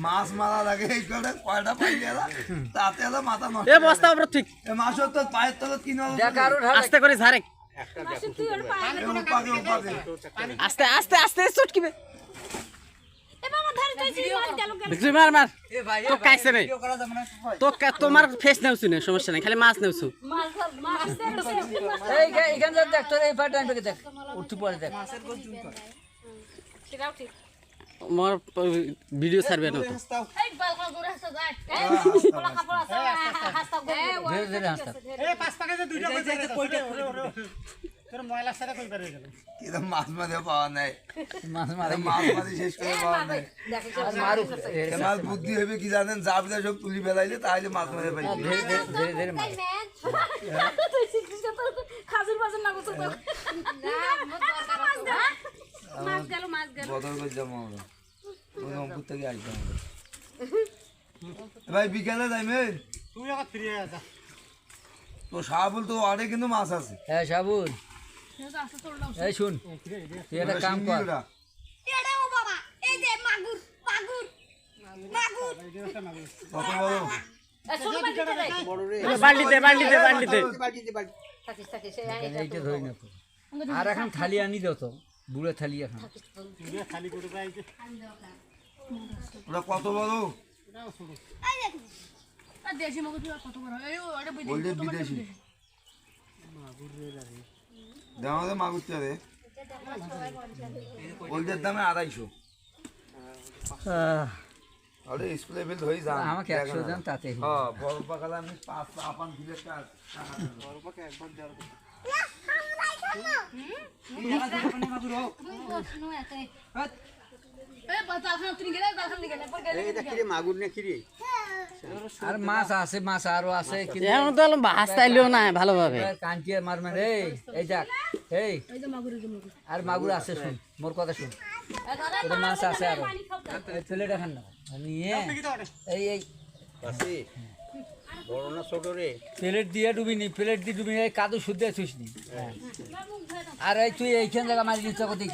মাছ মারা লাগে কয়টা পাই তাতে মাথা নষ্ট বস্তা ঠিক মাছ তো পায়ের তলে কিনে আস্তে করে ঝাড়ে আস্তে আস্তে আস্তে চটকিবে তোমার ফেস নেওছি না সমস্যা নাই খালি মাছ নেওছু মোর ভিডিও ছাড়বে না মাছ মাঝে পাওয়া নাই মাছ মাঝে শেষ করে পাওয়া নাই মাছ বুদ্ধি হবে কি জানেন যা বিদা সব তুলি ফেলাইলে তাহলে মাছ মাঝে পাই ভাই বিকেলে যাইবেন তো সাবুল তো অনেক কিন্তু মাছ আছে হ্যাঁ সাবুল এই শুন তুই একটা কাম কর আর এখন থালি আনি দাও তো বুড়ে থালি এখন কত বড় বিদেশি মাগুর চারে ওইটার দামে 250 আরে স্কুলে বিল হয়ে যান আমাকে 100 দেন তাতে হ্যাঁ বড় পাকালে আমি 5 আপন দিলে টাকা বড় পাকা একবার দেওয়ার আর মাছ আছে মাছ আরো আছে ভালোভাবে কাঞ্চিয়া মারবেন এই যাক এই আর মাগুর আছে শুন মোর কথা শুন মাছ আছে আরো প্লেট এখন না নিয়ে এই এই প্লেট দিয়ে ডুবিনি প্লেট দিয়ে ডুবিনি কাদু শুদ্ধ থুসনি আর এই তুই এইখান জায়গা মারি দিচ্ছ